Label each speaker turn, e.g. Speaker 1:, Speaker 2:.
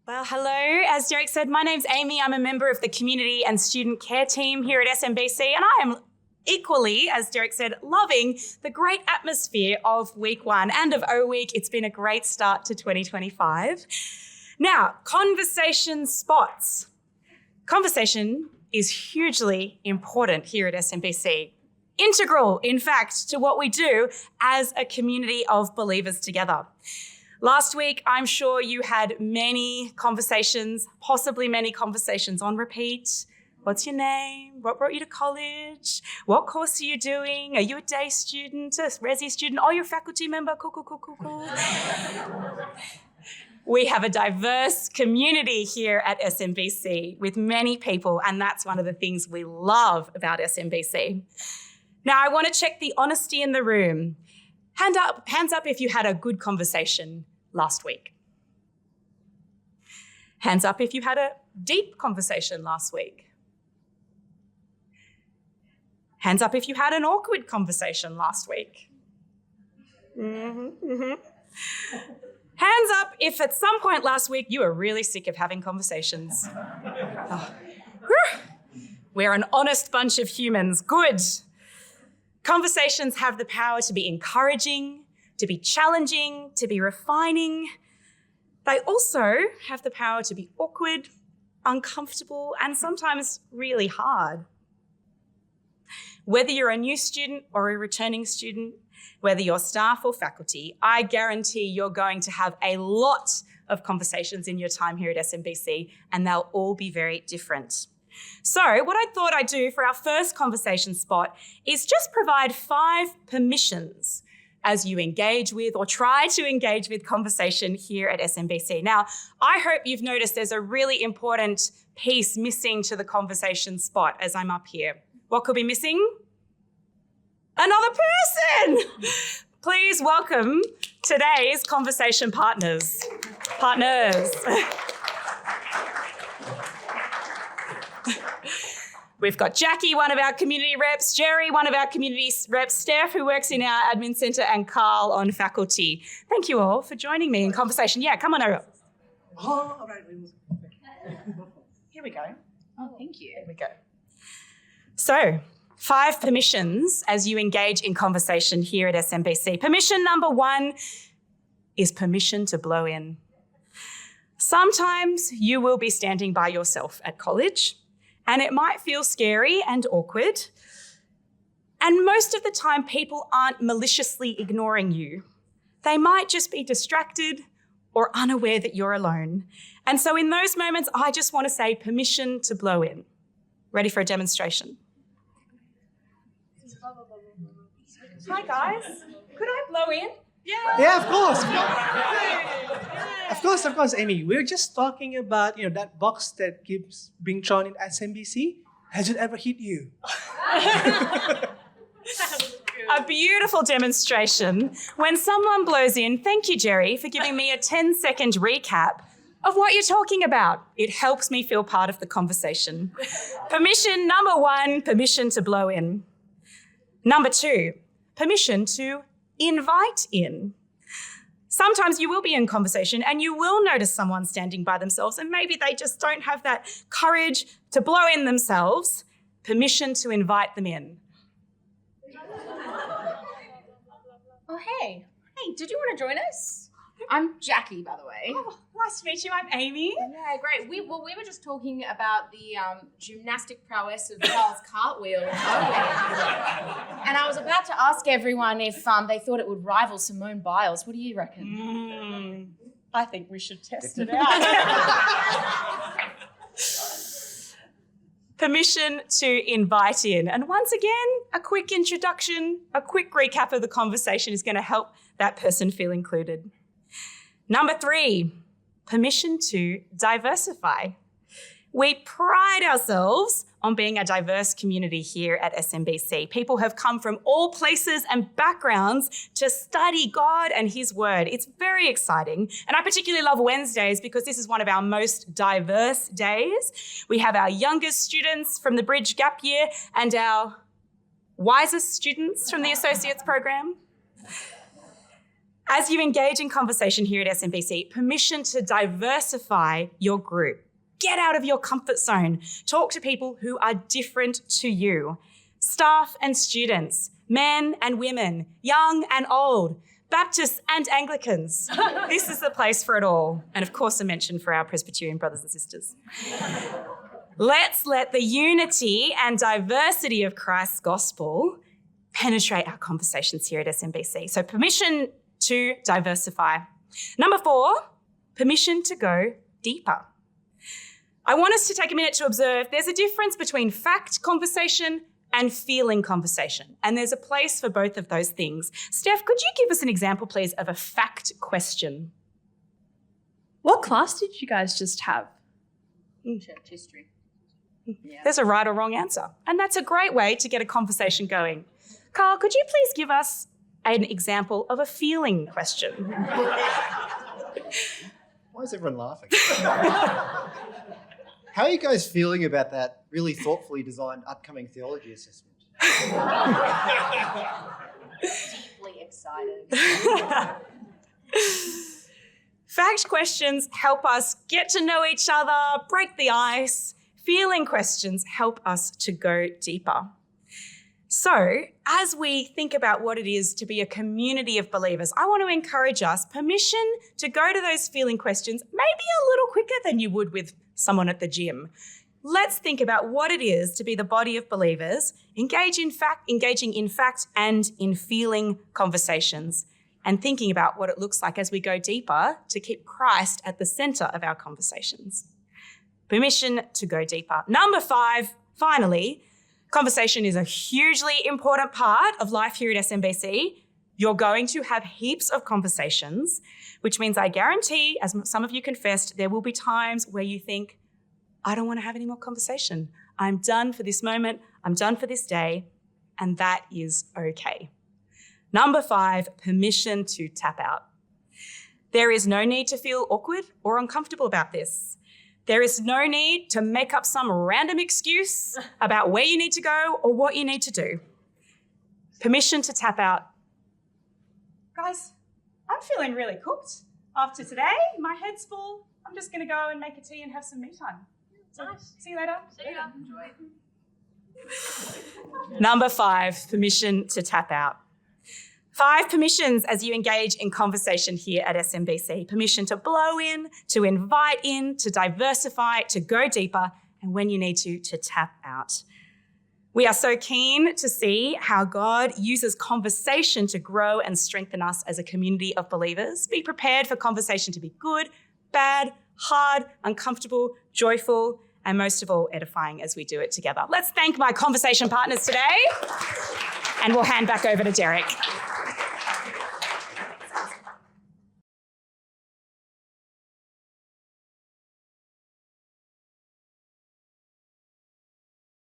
Speaker 1: Well, hello. As Derek said, my name's Amy. I'm a member of the community and student care team here at SMBC, and I am equally, as Derek said, loving the great atmosphere of week one and of O Week. It's been a great start to 2025. Now, conversation spots. Conversation is hugely important here at SMBC. Integral, in fact, to what we do as a community of believers together. Last week, I'm sure you had many conversations, possibly many conversations on repeat. What's your name? What brought you to college? What course are you doing? Are you a day student, a resi student? Oh, you're a faculty member? Cool. We have a diverse community here at SMBC with many people, and that's one of the things we love about SMBC. Now, I want to check the honesty in the room. Hands up if you had a good conversation last week. Hands up if you had a deep conversation last week. Hands up if you had an awkward conversation last week. Hands up if at some point last week you were really sick of having conversations. Oh. We're an honest bunch of humans. Good. Conversations have the power to be encouraging, to be challenging, to be refining. They also have the power to be awkward, uncomfortable, and sometimes really hard. Whether you're a new student or a returning student, whether you're staff or faculty, I guarantee you're going to have a lot of conversations in your time here at SMBC, and they'll all be very different. So what I thought I'd do for our first conversation spot is just provide 5 permissions as you engage with or try to engage with conversation here at SMBC. Now, I hope you've noticed there's a really important piece missing to the conversation spot as I'm up here. What could be missing? Another person! Please welcome today's conversation partners. We've got Jackie, one of our community reps, Jerry, one of our community reps, Steph, who works in our admin centre, and Carl on faculty. Thank you all for joining me in conversation. Yeah, come on over.
Speaker 2: Oh, all right.
Speaker 1: Here we go.
Speaker 3: Oh, thank you.
Speaker 1: Here we go. So, 5 permissions as you engage in conversation here at SMBC. Permission number 1 is permission to blow in. Sometimes you will be standing by yourself at college, and it might feel scary and awkward. And most of the time, people aren't maliciously ignoring you. They might just be distracted or unaware that you're alone. And so in those moments, I just want to say permission to blow in. Ready for a demonstration? Hi, guys. Could I blow in?
Speaker 2: Yeah, of course. Of course, Amy. We're just talking about, that box that keeps being thrown in SMBC. Has it ever hit you?
Speaker 1: A beautiful demonstration. When someone blows in, thank you, Jerry, for giving me a 10-second recap of what you're talking about. It helps me feel part of the conversation. Permission number 1, permission to blow in. Number 2, permission to invite in. Sometimes you will be in conversation and you will notice someone standing by themselves and maybe they just don't have that courage to blow in themselves. Permission to invite them in.
Speaker 3: Oh, hey, did you want to join us? I'm Jackie, by the way.
Speaker 1: Oh, nice to meet you. I'm Amy.
Speaker 3: Yeah, great. We were just talking about the gymnastic prowess of Charles Cartwheel. And I was about to ask everyone if they thought it would rival Simone Biles. What do you reckon?
Speaker 1: I think we should test it out. Permission to invite in. And once again, a quick introduction, a quick recap of the conversation is going to help that person feel included. Number 3, permission to diversify. We pride ourselves on being a diverse community here at SMBC. People have come from all places and backgrounds to study God and His Word. It's very exciting. And I particularly love Wednesdays because this is one of our most diverse days. We have our youngest students from the Bridge Gap Year and our wisest students from the Associates program. As you engage in conversation here at SMBC, permission to diversify your group. Get out of your comfort zone. Talk to people who are different to you. Staff and students, men and women, young and old, Baptists and Anglicans. This is the place for it all. And of course, a mention for our Presbyterian brothers and sisters. Let's let the unity and diversity of Christ's gospel penetrate our conversations here at SMBC. So permission to diversify. Number 4, permission to go deeper. I want us to take a minute to observe there's a difference between fact conversation and feeling conversation. And there's a place for both of those things. Steph, could you give us an example, please, of a fact question?
Speaker 4: What class did you guys just have?
Speaker 3: Church history. Yeah.
Speaker 1: There's a right or wrong answer. And that's a great way to get a conversation going. Carl, could you please give us an example of a feeling question?
Speaker 5: Why is everyone laughing? How are you guys feeling about that really thoughtfully designed upcoming theology assessment?
Speaker 3: Deeply excited.
Speaker 1: Fact questions help us get to know each other, break the ice. Feeling questions help us to go deeper. So, as we think about what it is to be a community of believers, I want to encourage us permission to go to those feeling questions maybe a little quicker than you would with someone at the gym. Let's think about what it is to be the body of believers, engaging in fact and in feeling conversations, and thinking about what it looks like as we go deeper to keep Christ at the center of our conversations. Permission to go deeper. Number 5, finally, conversation is a hugely important part of life here at SMBC. You're going to have heaps of conversations, which means I guarantee, as some of you confessed, there will be times where you think, I don't want to have any more conversation. I'm done for this moment. I'm done for this day. And that is okay. Number 5, permission to tap out. There is no need to feel awkward or uncomfortable about this. There is no need to make up some random excuse about where you need to go or what you need to do. Permission to tap out. Guys, I'm feeling really cooked after today. My head's full. I'm just going to go and make a tea and have some me time. So,
Speaker 3: Nice.
Speaker 1: see you later.
Speaker 3: See ya. Enjoy.
Speaker 1: Number 5, permission to tap out. 5 permissions as you engage in conversation here at SMBC. Permission to blow in, to invite in, to diversify, to go deeper, and when you need to tap out. We are so keen to see how God uses conversation to grow and strengthen us as a community of believers. Be prepared for conversation to be good, bad, hard, uncomfortable, joyful, and most of all, edifying as we do it together. Let's thank my conversation partners today, and we'll hand back over to Derek.